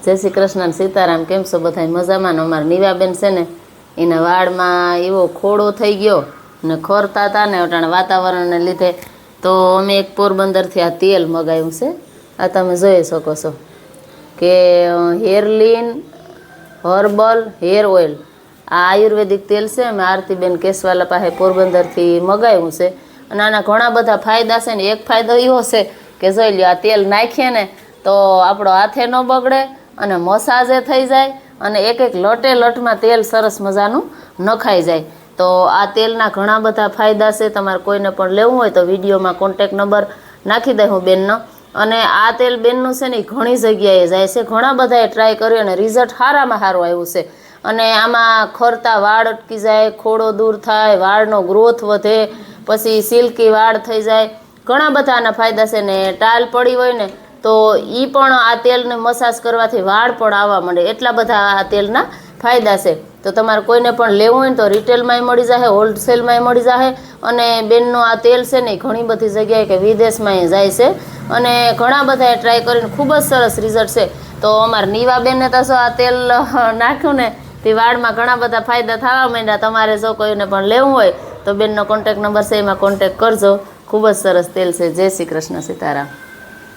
જય શ્રી કૃષ્ણ સીતારામ. કેમ છો બધા? મજામાં ને? અમારા નીવાબેન છે ને એના વાળમાં એવો ખોડો થઈ ગયો ને ખોરતા હતા ને અટાણે વાતાવરણને લીધે તો અમે એક પોરબંદરથી આ તેલ મગાવ્યું છે. આ તમે જોઈ શકો છો કે હેરલીન હર્બલ હેર ઓઇલ, આ આયુર્વેદિક તેલ છે. અમે આરતીબેન કેસવાલા પાસે પોરબંદરથી મગાવ્યું છે અને આના ઘણા બધા ફાયદા છે ને એક ફાયદો એવો છે કે જોઈ લ્યો, આ તેલ નાખીએ ને તો આપણો હાથે ન બગડે અને મસાજે થઈ જાય અને એક એક લટે લટમાં તેલ સરસ મજાનું નખાઈ જાય. તો આ તેલના ઘણા બધા ફાયદા છે. તમારે કોઈને પણ લેવું હોય તો વિડીયોમાં કોન્ટેક નંબર નાખી દઉં હું બેનનો. અને આ તેલ બેનનું છે ને ઘણી જગ્યાએ જાય છે, ઘણા બધાએ ટ્રાય કર્યું અને રિઝલ્ટ સારામાં સારું આવ્યું છે. અને આમાં ખરતા વાળ અટકી જાય, ખોડો દૂર થાય, વાળનો ગ્રોથ વધે, પછી સિલ્કી વાળ થઈ જાય, ઘણા બધા આના ફાયદા છે. ને ટાલ પડી હોય ને તો એ પણ આ તેલને મસાજ કરવાથી વાળ પણ આવવા માંડે, એટલા બધા આ તેલના ફાયદા છે. તો તમારે કોઈને પણ લેવું હોય ને તો રિટેલમાંય મળી જાય, હોલસેલમાંય મળી જાય. અને બેનનું આ તેલ છે ને ઘણી બધી જગ્યાએ કે વિદેશમાં જાય છે અને ઘણા બધાએ ટ્રાય કરીને ખૂબ જ સરસ રિઝલ્ટ છે. તો અમારા નીવાબેનને તો આ તેલ નાખ્યું ને તે વાળમાં ઘણા બધા ફાયદા થવા માંડ્યા. તમારે જો કોઈને પણ લેવું હોય તો બેનનો કોન્ટેક નંબર છે, એમાં કોન્ટેક કરજો. ખૂબ જ સરસ તેલ છે. જય શ્રી કૃષ્ણ સીતારામ.